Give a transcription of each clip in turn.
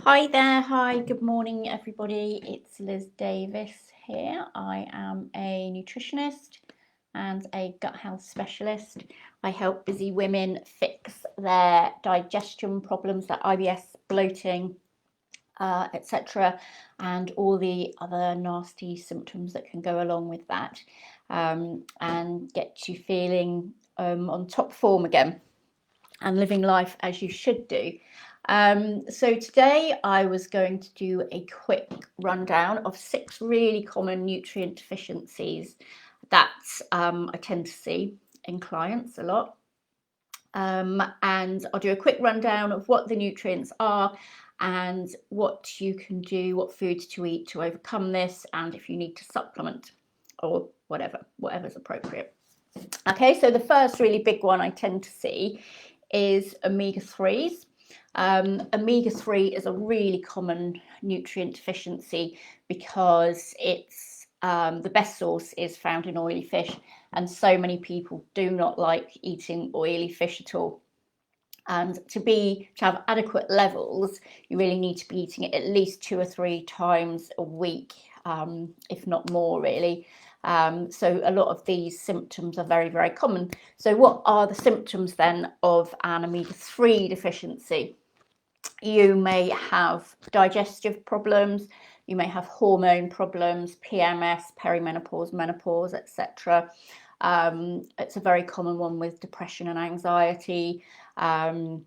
Hi there, hi, good morning everybody. It's Liz Davis here. I am a nutritionist and a gut health specialist. I help busy women fix their digestion problems like IBS, bloating, etc., and all the other nasty symptoms that can go along with that, and get you feeling on top form again and living life as you should do. So today I was going to do a quick rundown of 6 really common nutrient deficiencies that I tend to see in clients a lot. And I'll do a quick rundown of what the nutrients are and what you can do, what foods to eat to overcome this, and if you need to supplement or whatever's appropriate. Okay, so the first really big one I tend to see is omega-3s. Omega-3 is a really common nutrient deficiency because it's the best source is found in oily fish, and so many people do not like eating oily fish at all. And to have adequate levels, you really need to be eating it at least 2 or 3 times a week, if not more, really. So a lot of these symptoms are very, very common. So what are the symptoms then of an omega-3 deficiency? You may have digestive problems, you may have hormone problems, PMS, perimenopause, menopause, etc. It's a very common one with depression and anxiety, ADHD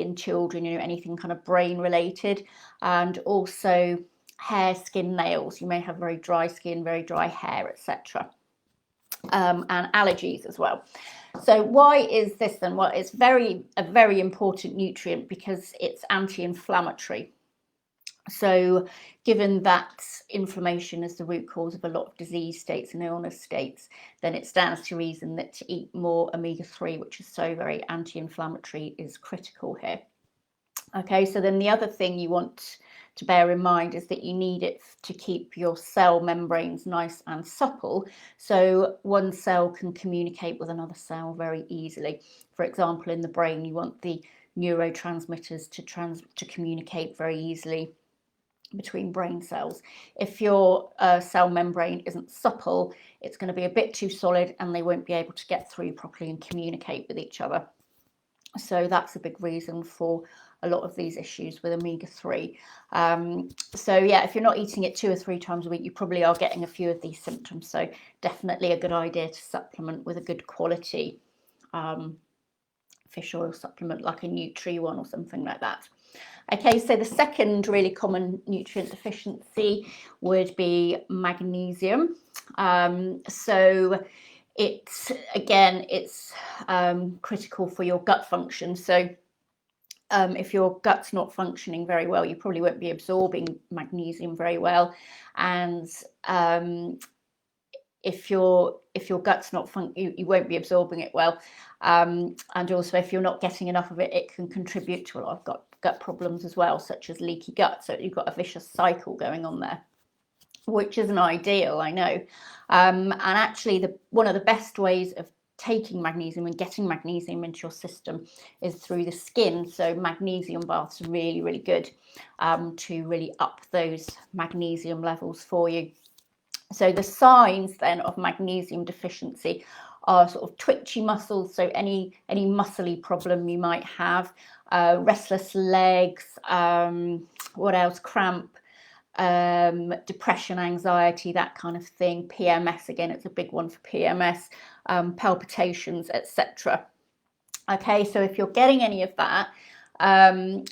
in children, anything kind of brain related, and also hair, skin, nails. You may have very dry skin, very dry hair, etc. And allergies as well. So why is this then? Well, it's a very important nutrient because it's anti-inflammatory. So given that inflammation is the root cause of a lot of disease states and illness states, then it stands to reason that to eat more omega-3, which is so very anti-inflammatory, is critical here. Okay, so then the other thing you want to bear in mind is that you need it to keep your cell membranes nice and supple, so one cell can communicate with another cell very easily. For example, in the brain, you want the neurotransmitters to communicate very easily between brain cells. If your cell membrane isn't supple, it's going to be a bit too solid and they won't be able to get through properly and communicate with each other. So that's a big reason for a lot of these issues with omega-3. So yeah, if you're not eating it 2 or 3 times a week, you probably are getting a few of these symptoms. So definitely a good idea to supplement with a good quality fish oil supplement like a Nutri one or something like that. Okay, so the second really common nutrient deficiency would be magnesium. So it's critical for your gut function. So if your gut's not functioning very well, you probably won't be absorbing magnesium very well, and if your gut's not you won't be absorbing it well, and also if you're not getting enough of it, it can contribute to a lot of gut problems as well, such as leaky gut. So you've got a vicious cycle going on there, which isn't ideal, I know. And actually one of the best ways of taking magnesium and getting magnesium into your system is through the skin. So magnesium baths are really, really good to really up those magnesium levels for you. So the signs then of magnesium deficiency are sort of twitchy muscles, so any muscly problem you might have, restless legs, what else, cramp, depression, anxiety, that kind of thing. PMS, again, it's a big one for PMS, palpitations, etc. Okay, so if you're getting any of that,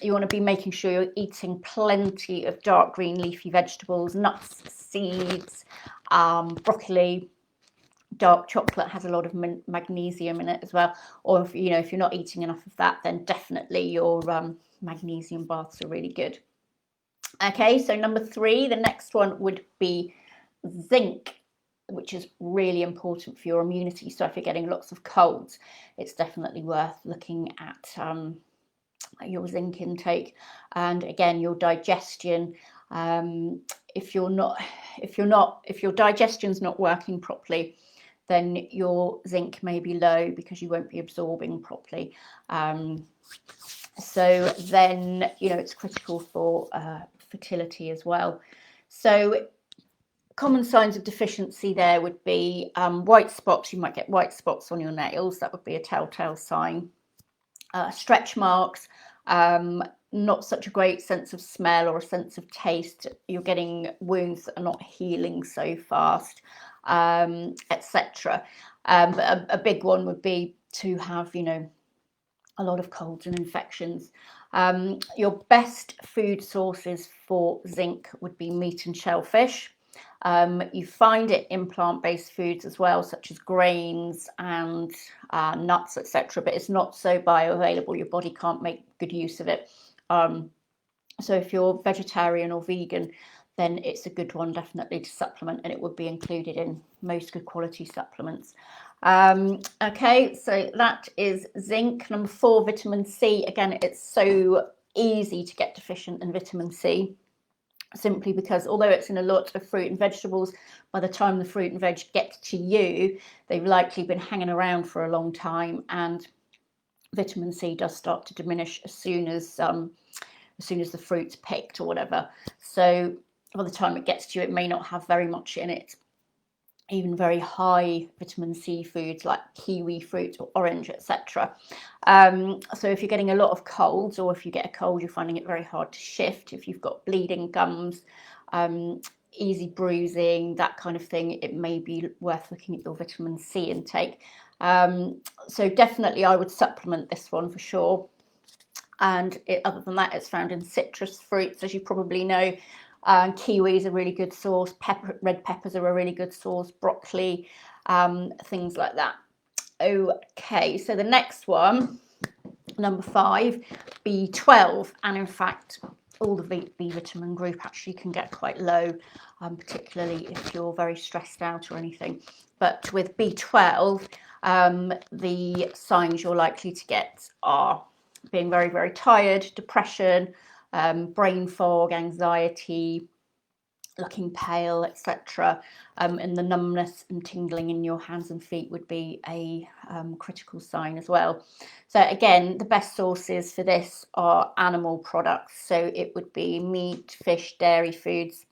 you want to be making sure you're eating plenty of dark green leafy vegetables, nuts, seeds, broccoli. Dark chocolate has a lot of magnesium in it as well. Or if you're not eating enough of that, then definitely your magnesium baths are really good. Okay, so number 3, the next one would be zinc, which is really important for your immunity. So if you're getting lots of colds, it's definitely worth looking at your zinc intake. And again, your digestion. If your digestion's not working properly, then your zinc may be low because you won't be absorbing properly. So then, you know, it's critical for fertility as well. So common signs of deficiency there would be white spots. You might get white spots on your nails. That would be a telltale sign. Stretch marks, not such a great sense of smell or a sense of taste. You're getting wounds that are not healing so fast, etc. But a big one would be to have, you know, a lot of colds and infections. Your best food sources for zinc would be meat and shellfish. You find it in plant-based foods as well, such as grains and nuts, etc. But it's not so bioavailable. Your body can't make good use of it. So if you're vegetarian or vegan, then it's a good one definitely to supplement, and it would be included in most good quality supplements. Okay, so that is zinc. Number 4, vitamin C. Again, it's so easy to get deficient in vitamin C, simply because although it's in a lot of fruit and vegetables, by the time the fruit and veg get to you, they've likely been hanging around for a long time, and vitamin C does start to diminish as soon as the fruit's picked or whatever. So by the time it gets to you, it may not have very much in it. Even very high vitamin C foods like kiwi fruit or orange, etc. So if you're getting a lot of colds, or if you get a cold, you're finding it very hard to shift. If you've got bleeding gums, easy bruising, that kind of thing, it may be worth looking at your vitamin C intake. So definitely I would supplement this one for sure. And other than that, it's found in citrus fruits, as you probably know. Kiwi is a really good source. Red peppers are a really good source. Broccoli, things like that. Okay, so the next one, number 5, B12. And in fact, all the B vitamin group actually can get quite low, particularly if you're very stressed out or anything. But with B12, the signs you're likely to get are being very, very tired, depression, brain fog, anxiety, looking pale, etc. And the numbness and tingling in your hands and feet would be a critical sign as well. So again, the best sources for this are animal products. So it would be meat, fish, dairy foods.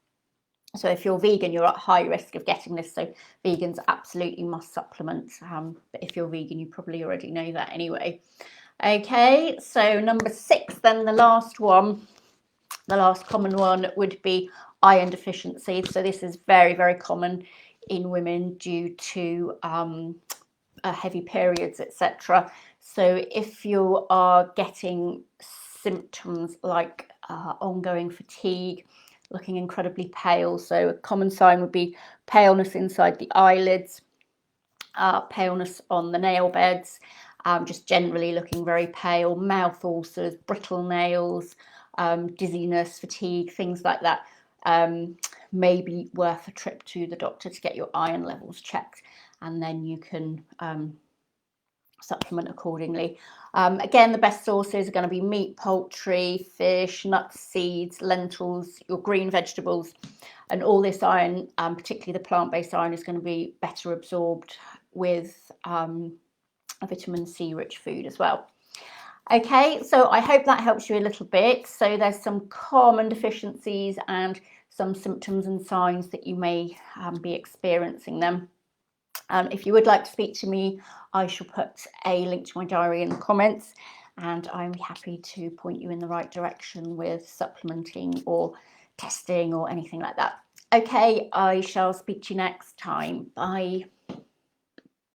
So if you're vegan, you're at high risk of getting this. So vegans absolutely must supplement. But if you're vegan, you probably already know that anyway. Okay, so number 6, then the last one. The last common one would be iron deficiency. So this is very, very common in women due to heavy periods, etc. So if you are getting symptoms like ongoing fatigue, looking incredibly pale, so a common sign would be paleness inside the eyelids, paleness on the nail beds, just generally looking very pale, mouth ulcers, brittle nails, dizziness, fatigue, things like that, may be worth a trip to the doctor to get your iron levels checked, and then you can supplement accordingly. Again, the best sources are going to be meat, poultry, fish, nuts, seeds, lentils, your green vegetables, and all this iron, particularly the plant-based iron, is going to be better absorbed with a vitamin C rich food as well. Okay, so I hope that helps you a little bit. So there's some common deficiencies and some symptoms and signs that you may be experiencing them. If you would like to speak to me, I shall put a link to my diary in the comments, and I'm happy to point you in the right direction with supplementing or testing or anything like that. Okay, I shall speak to you next time. Bye.